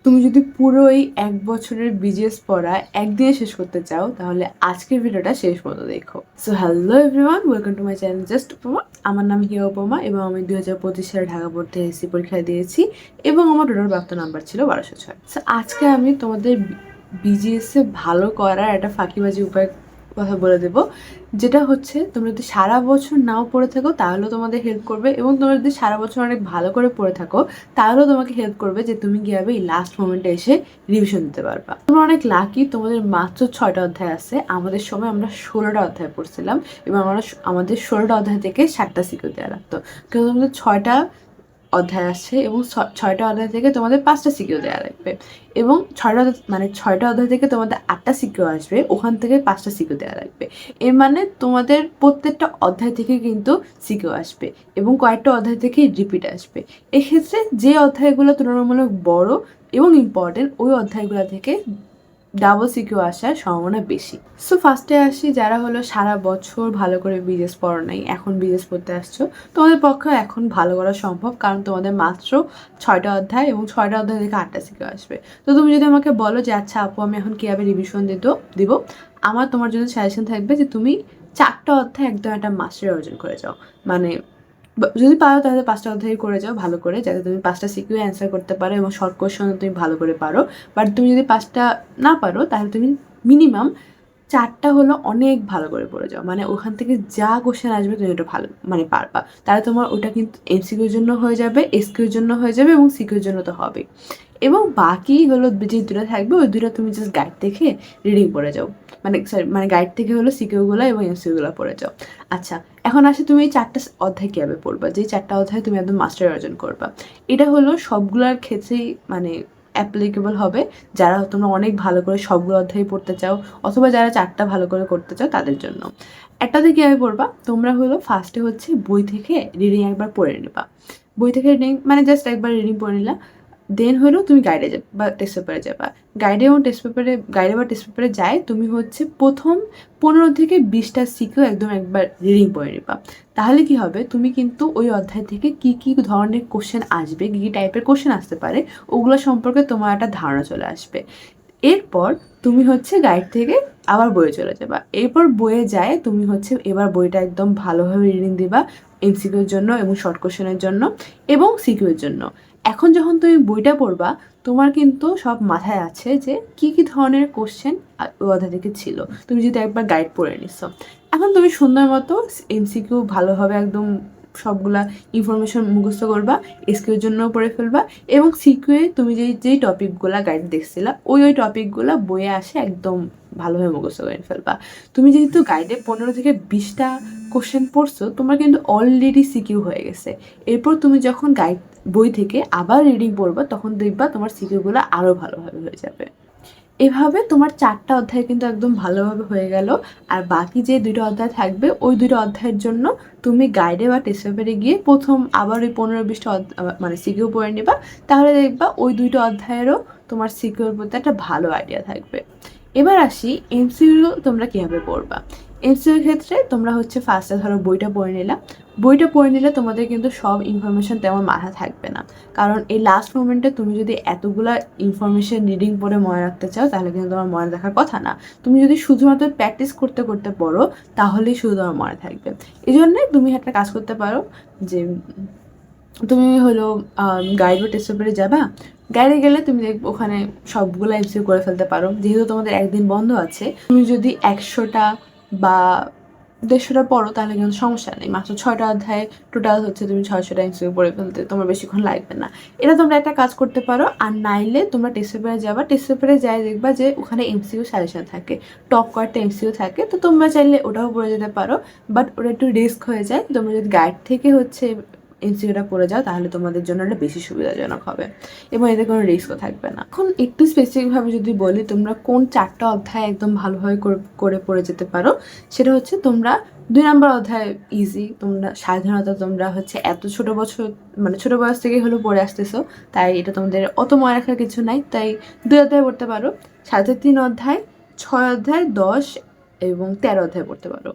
তুমি যদি পুরোই ১ বছরের বিজিএস পড়া একদিনে শেষ করতে চাও তাহলে আজকের ভিডিওটা শেষ পর্যন্ত দেখো। So hello everyone, welcome to my channel just উপমা। আমার নাম হিয়া উপমা এবং আমি ২০২৫ সালে ঢাকা বোর্ড থেকে এসএসসি পরীক্ষা দিয়েছি এবং আমার টোটাল প্রাপ্ত নাম্বার ছিল ১২০৬। সো আজকে আমি তোমাদের বিজিএস এ ভালো করার একটা ফাঁকিবাজি উপায় কথা বলে দেবো, যেটা হচ্ছে তোমরা যদি সারা বছর নাও পড়ে থাকো তাহলেও তোমাদের হেল্প করবে, এবং তোমরা যদি সারা বছর অনেক ভালো করে পড়ে থাকো তাহলেও তোমাকে হেল্প করবে যে তুমি কীভাবে এই লাস্ট মোমেন্টে এসে রিভিশন দিতে পারবা। তোমরা অনেক লাকি, তোমাদের মাত্র 6টা অধ্যায় আছে। আমাদের সময় আমরা 16টা অধ্যায় পড়ছিলাম এবং আমাদের 16টা অধ্যায় থেকে 7টা সিকিউ দেওয়া লাগতো, কিন্তু তোমাদের 6টা অধ্যায় আছে এবং 6টা অধ্যায় থেকে তোমাদের 5টা সিকিউ দেওয়া লাগবে, এবং 6টা অধ্যায় থেকে তোমাদের 8টা সিকিউ আসবে, ওখান থেকে 5টা সিকিউ দেওয়া লাগবে। এর মানে তোমাদের প্রত্যেকটা অধ্যায় থেকে কিন্তু সিকিউ আসবে এবং কয়েকটা অধ্যায় থেকে রিপিট আসবে। এক্ষেত্রে যে অধ্যায়গুলো তুলনামূলক বড় এবং ইম্পর্টেন্ট ওই অধ্যায়গুলো থেকে ডাবল সিকিউ আসার সম্ভাবনা বেশি। সো ফার্স্টে আসি, যারা হলো সারা বছর ভালো করে বিজনেস পড়ো নাই, এখন বিজনেস পড়তে আসছো, তোমাদের পক্ষে এখন ভালো করা সম্ভব, কারণ তোমাদের মাত্র 6টা অধ্যায় এবং 6টা অধ্যায় থেকে 8টা সিকিউ আসবে। তো তুমি যদি আমাকে বলো যে আচ্ছা আপু আমি এখন কীভাবে রিভিশন দিব, আমার তোমার জন্য সাজেশন থাকবে যে তুমি 4টা অধ্যায় একদম একটা মাস্টারি অর্জন করে যাও। মানে যদি পারো তাহলে 5টা অধ্যায় করে যাও ভালো করে, যাতে তুমি 5টা সিকিউ অ্যান্সার করতে পারো এবং শর্ট কোয়েশ্চন তুমি ভালো করে পারো। বাট তুমি যদি 5টা না পারো তাহলে তুমি মিনিমাম 4টা হলো অনেক ভালো করে পড়ে যাও, মানে ওখান থেকে যা কোশ্চেন আসবে তুমি ওটা ভালো মানে পারবা। তাহলে তোমার ওটা কিন্তু এমসিকিউর জন্য হয়ে যাবে, এসকিউর জন্য হয়ে যাবে এবং সিকিউর জন্য তো হবে। এবং বাকি হলো যে দুটো থাকবে ওই দুটো তুমি জাস্ট গাইড থেকে রিডিং পড়ে যাও, মানে গাইড থেকে হলো সিকিউগুলো এবং এমসিকিউগুলো পড়ে যাও। আচ্ছা, এখন আসে তুমি এই 4টা অধ্যায় কীভাবে পড়বা, যে 4টা অধ্যায় তুমি একদম মাস্টার অর্জন করবা। এটা হলো সবগুলোর ক্ষেত্রেই মানে অ্যাপ্লিকেবল হবে, যারা তোমরা অনেক ভালো করে সবগুলো অধ্যায় পড়তে চাও অথবা যারা 4টা ভালো করে করতে চাও তাদের জন্য। একটাতে কীভাবে পড়বা, তোমরা হলো ফার্স্টে হচ্ছে বই থেকে রিডিং একবার পড়ে নেবা। বই থেকে রিডিং মানে জাস্ট একবার রিডিং পড়ে নিলা, দেন হলো তুমি গাইডে যাবে বা টেস্ট পেপারে যাবা। গাইডে বা টেস্ট পেপারে যায় তুমি হচ্ছে প্রথম 15 থেকে 20টা সিকিউ একদম একবার রিডিং পড়ে নিবা। তাহলে কি হবে, তুমি কিন্তু ওই অধ্যায় থেকে কি কি ধরনের কোশ্চেন আসবে, কী কী টাইপের কোশ্চেন আসতে পারে ওগুলো সম্পর্কে তোমার একটা ধারণা চলে আসবে। এরপর তুমি হচ্ছে গাইড থেকে আবার বইয়ে চলে যাবা। এরপর বইয়ে যায় তুমি হচ্ছে এবার বইটা একদম ভালোভাবে রিডিং দিবা এমসিকিউর জন্য এবং শর্ট কোশ্চেনের জন্য এবং সিকিউর জন্য। এখন যখন তুমি বইটা পড়বা তোমার কিন্তু সব মাথায় আছে যে কি কি ধরনের কোশ্চেন ওই অধ্যায় থেকে ছিল, তুমি যদি একবার গাইড পড়ে নিচ্ছ। এখন তুমি সুন্দর মতো এমসিকিউ ভালোভাবে একদম সবগুলা ইনফরমেশন মুখস্থ করবা, এসকিউর জন্য পড়ে ফেলবা এবং সিকিউয়ে তুমি যেই টপিকগুলা গাইড দেখছিলা ওই টপিকগুলা বইয়ে আসে একদম ভালোভাবে মুখস্থ করে ফেলবা। তুমি যেহেতু গাইডে 15 থেকে 20টা কোশ্চেন পড়ছো, তোমার কিন্তু অলরেডি সিকিউ হয়ে গেছে। এরপর তুমি যখন বই থেকে আবার রিডিং পড়বা তখন দেখবা তোমার সিকিউগুলো আরও ভালোভাবে হয়ে যাবে। এভাবে তোমার 4টা অধ্যায় কিন্তু একদম ভালোভাবে হয়ে গেল। আর বাকি যে 2টো অধ্যায় থাকবে ওই 2টো অধ্যায়ের জন্য তুমি গাইডে বা টেস্ট পেপারে গিয়ে প্রথম আবার ওই 15-20টা মানে সিকিউ পড়ে নিবা। তাহলে দেখবা ওই 2টো অধ্যায়েরও তোমার সিকিউর প্রতি একটা ভালো আইডিয়া থাকবে। এবার আসি এমসিকিউ তোমরা কীভাবে পড়বা। এমসিকিউর ক্ষেত্রে তোমরা হচ্ছে ফার্স্টে ধরো বইটা পড়ে নিলে তোমাদের কিন্তু সব ইনফরমেশন তেমন মাথা থাকবে না, কারণ এই লাস্ট মোমেন্টে তুমি যদি এতগুলা ইনফরমেশন রিডিং পড়ে মনে রাখতে চাও তাহলে কিন্তু তোমার মনে রাখার কথা না। তুমি যদি শুধুমাত্র প্র্যাকটিস করতে করতে পড়ো তাহলেই শুধু তোমার মনে থাকবে। এই জন্যে তুমি একটা কাজ করতে পারো যে তুমি হলো গাইড বা টেস্ট পেপারে যাবা। গাইডে গেলে তুমি দেখবে ওখানে সবগুলো এমসিকিউ করে ফেলতে পারো, যেহেতু তোমাদের একদিন বন্ধ আছে। তুমি যদি 100টা বা 150টা পড়ো তাহলে কিন্তু সমস্যা নেই, মাত্র 6টা অধ্যায় টোটাল হচ্ছে তুমি 600টা এমসিকিউ পড়ে ফেলতে তোমার বেশিক্ষণ লাগবে না। এটা তোমরা একটা কাজ করতে পারো। আর নাইলে তোমরা টেস্ট পেপারে যাবা, টেস্ট পেপারে যাই দেখবা যে ওখানে এমসিকিউ সাজেশন থাকে, টপ কয়েকটা এমসিকিউ থাকে, তো তোমরা চাইলে ওটাও পড়ে যেতে পারো। বাট ওটা একটু রিস্ক হয়ে যায়। তোমরা যদি গাইড থেকে হচ্ছে এমসিকিউটা পড়ে যাও তাহলে তোমাদের জন্য এটা বেশি সুবিধাজনক হবে এবং এতে কোনো রিস্কও থাকবে না। এখন একটু স্পেসিফিকভাবে যদি বলি তোমরা কোন 4টা অধ্যায় একদম ভালোভাবে করে পড়ে যেতে পারো, সেটা হচ্ছে তোমরা 2 নম্বর অধ্যায় ইজি। তোমরা সাধারণত তোমরা হচ্ছে এত ছোট বয়স থেকে হলো পড়ে আসতেছো, তাই এটা তোমাদের অত মনে রাখার কিছু নাই, তাই 2 অধ্যায় পড়তে পারো। সাথে 3 অধ্যায়, 6 অধ্যায়, 10 এবং 13 অধ্যায় পড়তে পারো।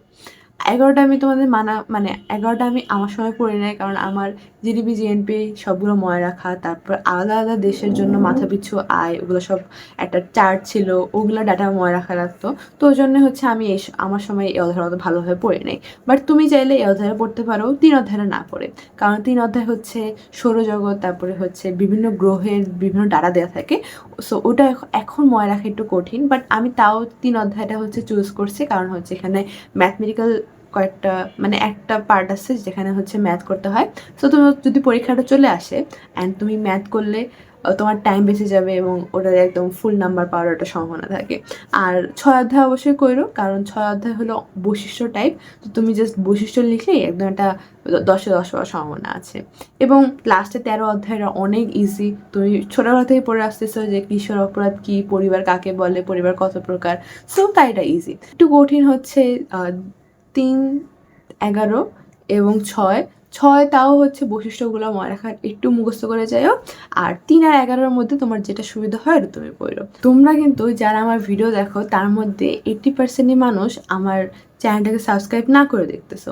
11টা আমি তোমাদের মানে 11টা আমি আমার সময় পড়ি নাই, কারণ আমার জিডিপি জিএনপি সবগুলো মনে রাখা, তারপর আলাদা আলাদা দেশের জন্য মাথাপিছু আয় ওগুলো সব একটা চার্ট ছিল, ওগুলো ডাটা মনে রাখা লাগতো। তো ওই জন্য হচ্ছে আমি আমার সময় এই অধ্যায় অত ভালোভাবে পড়ি নাই। বাট তুমি চাইলে এই অধ্যায়ে পড়তে পারো 3 অধ্যায়টা না পড়ে, কারণ 3 অধ্যায় হচ্ছে সৌরজগৎ, তারপরে হচ্ছে বিভিন্ন গ্রহের বিভিন্ন ডাটা দেওয়া থাকে। সো ওটা এখন মনে রাখা একটু কঠিন, বাট আমি তাও 3 অধ্যায়টা হচ্ছে চুজ করছি, কারণ হচ্ছে এখানে ম্যাথমেটিক্যাল কয়েকটা মানে একটা পার্ট আছে যেখানে হচ্ছে ম্যাথ করতে হয়। সো তুমি যদি পরীক্ষাটা চলে আসে অ্যান্ড তুমি ম্যাথ করলে তোমার টাইম বেঁচে যাবে এবং ওটার একদম ফুল নাম্বার পাওয়ার একটা সম্ভাবনা থাকে। আর 6 অধ্যায় অবশ্যই করো, কারণ 6 অধ্যায় হলো বৈশিষ্ট্য টাইপ। তো তুমি জাস্ট বৈশিষ্ট্য লিখলেই একদম একটা 10-এ 10 পাওয়ার সম্ভাবনা আছে। এবং লাস্টে 13 অধ্যায়টা অনেক ইজি, তুমি ছোটোবেলা থেকে পড়ে আসতেছো যে কিশোর অপরাধ কী, পরিবার কাকে বলে, পরিবার কত প্রকার। সো তাই এটা ইজি। একটু কঠিন হচ্ছে 3, 11 এবং 6। 6 তাও হচ্ছে বৈশিষ্ট্যগুলো মনে রাখার একটু মুখস্থ করে যাইও। আর 3 আর 11-র মধ্যে তোমার যেটা সুবিধা হয় ওটা তুমি পড়ো। তোমরা কিন্তু যারা আমার ভিডিও দেখো তার মধ্যে 80%ই মানুষ আমার চ্যানেলটাকে সাবস্ক্রাইব না করে দেখতেছো।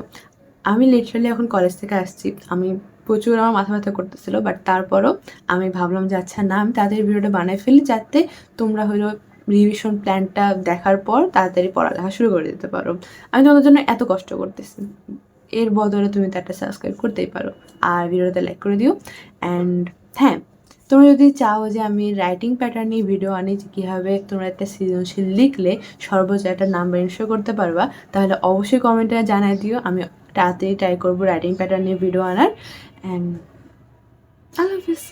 আমি লিটারালি এখন কলেজ থেকে আসছি, আমি প্রচুর আমার মাথা ব্যথা করতেছিল, বাট তারপরও আমি ভাবলাম যে আচ্ছা না, আমি তাড়াতাড়ি ভিডিওটা বানাই ফেলি যাতে তোমরা হলো রিভিশন প্ল্যানটা দেখার পর তাড়াতাড়ি পড়ালেখা শুরু করে দিতে পারো। আমি তোমাদের জন্য এত কষ্ট করতেছি, এর বদলে তুমি তো একটা সাবস্ক্রাইব করতেই পারো আর ভিডিওতে লাইক করে দিও। অ্যান্ড হ্যাঁ, তোমরা যদি চাও যে আমি রাইটিং প্যাটার্ন নিয়ে ভিডিও আনি যে কীভাবে তোমরা একটা সৃজনশীল লিখলে সর্বোচ্চ একটা নাম্বার ইনশো করতে পারবা, তাহলে অবশ্যই কমেন্টে জানাই দিও। আমি তাড়াতাড়ি ট্রাই করবো রাইটিং প্যাটার্ন নিয়ে ভিডিও আনার। অ্যান্ড আল্লাহ হাফিজ।